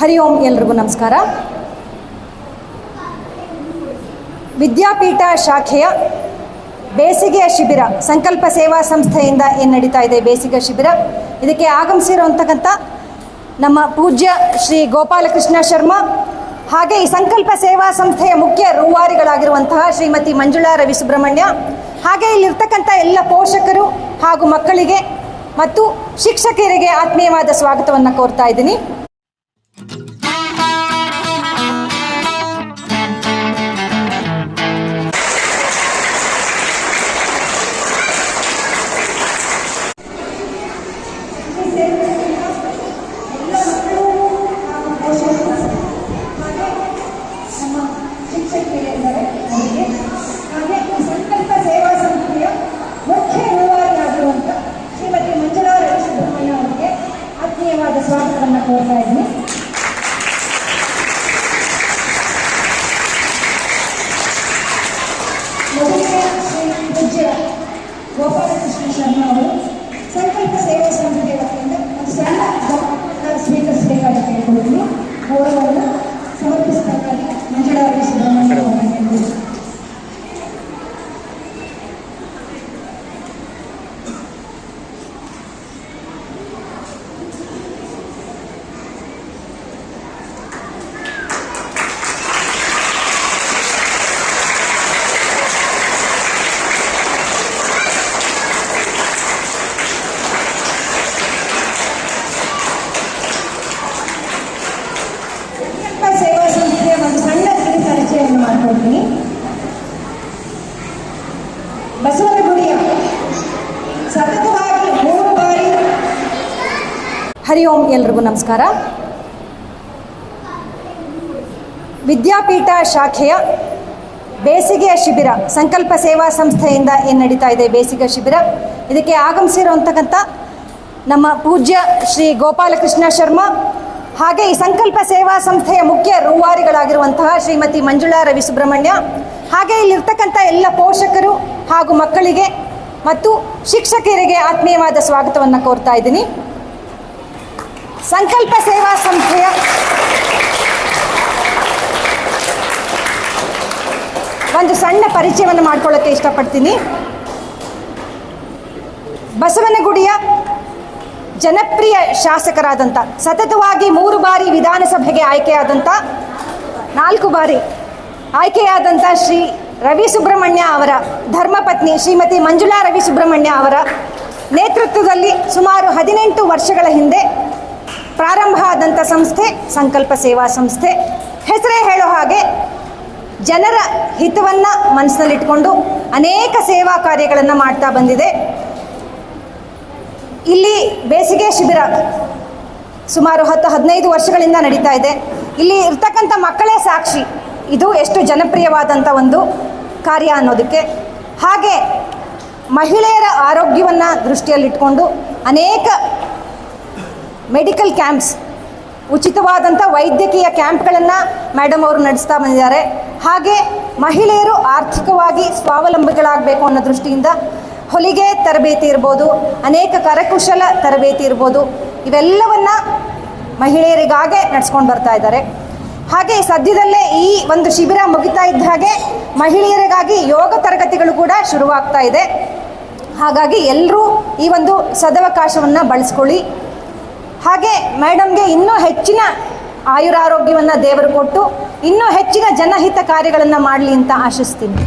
ಹರಿ ಓಂ. ಎಲ್ರಿಗೂ ನಮಸ್ಕಾರ. ವಿದ್ಯಾಪೀಠ ಶಾಖೆಯ ಬೇಸಿಗೆಯ ಶಿಬಿರ ಸಂಕಲ್ಪ ಸೇವಾ ಸಂಸ್ಥೆಯಿಂದ ಏನು ನಡೀತಾ ಇದೆ ಬೇಸಿಗೆ ಶಿಬಿರ, ಇದಕ್ಕೆ ಆಗಮಿಸಿರುವಂತಕ್ಕಂಥ ನಮ್ಮ ಪೂಜ್ಯ ಶ್ರೀ ಗೋಪಾಲಕೃಷ್ಣ ಶರ್ಮಾ, ಹಾಗೆ ಈ ಸಂಕಲ್ಪ ಸೇವಾ ಸಂಸ್ಥೆಯ ಮುಖ್ಯ ರೂವಾರಿಗಳಾಗಿರುವಂತಹ ಶ್ರೀಮತಿ ಮಂಜುಳಾ ರವಿ ಸುಬ್ರಹ್ಮಣ್ಯ, ಹಾಗೆ ಇಲ್ಲಿರ್ತಕ್ಕಂಥ ಎಲ್ಲ ಪೋಷಕರು ಹಾಗೂ ಮಕ್ಕಳಿಗೆ ಮತ್ತು ಶಿಕ್ಷಕರಿಗೆ ಆತ್ಮೀಯವಾದ ಸ್ವಾಗತವನ್ನು ಕೋರ್ತಾ ಇದ್ದೀನಿ. ಸ್ವಾಗತವನ್ನು ಕೋರ್ತಾ ಇದ್ದೀನಿ. ಮೊದಲಿಗೆ ಶ್ರೀ ಪೂಜ್ಯ ಗೋಪಾಲಕೃಷ್ಣ ಶರ್ಮಾ ಅವರು ಸಂಕಲ್ಪ ಸೇವಾ ಸಂಸ್ಥೆ ವತಿಯಿಂದ ಒಂದು ಸಣ್ಣ ಸ್ವೀಕರಿಸಬೇಕಾಗಿ ಕೇಳಿಕೊಳ್ತೀನಿ. ಗೌರವವನ್ನು ಸಮರ್ಪಿಸಬೇಕಾಗಿ ಮಂಜುಳಾ ರವಿ ಸುಬ್ರಹ್ಮಣ್ಯ ಅವರನ್ನು ಕೇಳಿಕೊಳ್ತೀನಿ. ಸೇವಾ ಸಂಸ್ಥೆಯ ಒಂದು ಸಣ್ಣ ಪರಿಚಯವನ್ನು ಮಾಡಿಕೊಡ್ತೀನಿ. ಬಸವನಗುಡಿಯ ಸತತವಾಗಿ 3 ಬಾರಿ. ಹರಿ ಓಂ. ಎಲ್ರಿಗೂ ನಮಸ್ಕಾರ. ವಿದ್ಯಾಪೀಠ ಶಾಖೆಯ ಬೇಸಿಗೆಯ ಶಿಬಿರ ಸಂಕಲ್ಪ ಸೇವಾ ಸಂಸ್ಥೆಯಿಂದ ಏನು ನಡೀತಾ ಇದೆ ಬೇಸಿಗೆ ಶಿಬಿರ, ಇದಕ್ಕೆ ಆಗಮಿಸಿರುವಂತಕ್ಕಂಥ ನಮ್ಮ ಪೂಜ್ಯ ಶ್ರೀ ಗೋಪಾಲಕೃಷ್ಣ ಶರ್ಮಾ, ಹಾಗೆ ಈ ಸಂಕಲ್ಪ ಸೇವಾ ಸಂಸ್ಥೆಯ ಮುಖ್ಯ ರೂವಾರಿಗಳಾಗಿರುವಂತಹ ಶ್ರೀಮತಿ ಮಂಜುಳಾ ರವಿ ಸುಬ್ರಹ್ಮಣ್ಯ, ಹಾಗೆ ಇಲ್ಲಿರ್ತಕ್ಕಂಥ ಎಲ್ಲ ಪೋಷಕರು ಹಾಗೂ ಮಕ್ಕಳಿಗೆ ಮತ್ತು ಶಿಕ್ಷಕರಿಗೆ ಆತ್ಮೀಯವಾದ ಸ್ವಾಗತವನ್ನು ಕೋರ್ತಾ ಇದ್ದೀನಿ. ಸಂಕಲ್ಪ ಸೇವಾ ಸಂಸ್ಥೆಯ ಒಂದು ಸಣ್ಣ ಪರಿಚಯವನ್ನು ಮಾಡಿಕೊಳ್ಳೋಕ್ಕೆ ಇಷ್ಟಪಡ್ತೀನಿ. ಬಸವನಗುಡಿಯ ಜನಪ್ರಿಯ ಶಾಸಕರಾದಂಥ, ಸತತವಾಗಿ 3 ಬಾರಿ ವಿಧಾನಸಭೆಗೆ ಆಯ್ಕೆಯಾದಂಥ, 4 ಬಾರಿ ಆಯ್ಕೆಯಾದಂಥ ಶ್ರೀ ರವಿ ಸುಬ್ರಹ್ಮಣ್ಯ ಅವರ ಧರ್ಮಪತ್ನಿ ಶ್ರೀಮತಿ ಮಂಜುಳಾ ರವಿ ಸುಬ್ರಹ್ಮಣ್ಯ ಅವರ ನೇತೃತ್ವದಲ್ಲಿ ಸುಮಾರು 18 ವರ್ಷಗಳ ಹಿಂದೆ ಪ್ರಾರಂಭ ಆದಂಥ ಸಂಸ್ಥೆ ಸಂಕಲ್ಪ ಸೇವಾ ಸಂಸ್ಥೆ. ಹೆಸರೇ ಹೇಳೋ ಹಾಗೆ ಜನರ ಹಿತವನ್ನು ಮನಸ್ಸಿನಲ್ಲಿಟ್ಕೊಂಡು ಅನೇಕ ಸೇವಾ ಕಾರ್ಯಗಳನ್ನು ಮಾಡ್ತಾ ಬಂದಿದೆ. ಇಲ್ಲಿ ಬೇಸಿಗೆ ಶಿಬಿರ ಸುಮಾರು 10-15 ವರ್ಷಗಳಿಂದ ನಡೀತಾ ಇದೆ. ಇಲ್ಲಿ ಇರ್ತಕ್ಕಂಥ ಮಕ್ಕಳೇ ಸಾಕ್ಷಿ ಇದು ಎಷ್ಟು ಜನಪ್ರಿಯವಾದಂಥ ಒಂದು ಕಾರ್ಯ ಅನ್ನೋದಕ್ಕೆ. ಹಾಗೆ ಮಹಿಳೆಯರ ಆರೋಗ್ಯವನ್ನು ದೃಷ್ಟಿಯಲ್ಲಿಟ್ಕೊಂಡು ಅನೇಕ ಮೆಡಿಕಲ್ ಕ್ಯಾಂಪ್ಸ್, ಉಚಿತವಾದಂಥ ವೈದ್ಯಕೀಯ ಕ್ಯಾಂಪ್ಗಳನ್ನು ಮೇಡಮ್ ಅವರು ನಡೆಸ್ತಾ ಬಂದಿದ್ದಾರೆ. ಹಾಗೆ ಮಹಿಳೆಯರು ಆರ್ಥಿಕವಾಗಿ ಸ್ವಾವಲಂಬಿಗಳಾಗಬೇಕು ಅನ್ನೋ ದೃಷ್ಟಿಯಿಂದ ಹೊಲಿಗೆ ತರಬೇತಿ ಇರ್ಬೋದು, ಅನೇಕ ಕರಕುಶಲ ತರಬೇತಿ ಇರ್ಬೋದು, ಇವೆಲ್ಲವನ್ನು ಮಹಿಳೆಯರಿಗಾಗೆ ನಡೆಸ್ಕೊಂಡು ಬರ್ತಾ ಇದ್ದಾರೆ. ಹಾಗೆ ಸದ್ಯದಲ್ಲೇ ಈ ಒಂದು ಶಿಬಿರ ಮುಗಿತಾ ಇದ್ದ ಹಾಗೆ ಮಹಿಳೆಯರಿಗಾಗಿ ಯೋಗ ತರಗತಿಗಳು ಕೂಡ ಶುರುವಾಗ್ತಾ ಇದೆ. ಹಾಗಾಗಿ ಎಲ್ಲರೂ ಈ ಒಂದು ಸದವಕಾಶವನ್ನು ಬಳಸ್ಕೊಳ್ಳಿ. ಹಾಗೆ ಮೇಡಮ್ಗೆ ಇನ್ನೂ ಹೆಚ್ಚಿನ ಆಯುರಾರೋಗ್ಯವನ್ನು ದೇವರು ಕೊಟ್ಟು ಇನ್ನೂ ಹೆಚ್ಚಿನ ಜನಹಿತ ಕಾರ್ಯಗಳನ್ನು ಮಾಡಲಿ ಅಂತ ಆಶಿಸ್ತೀನಿ.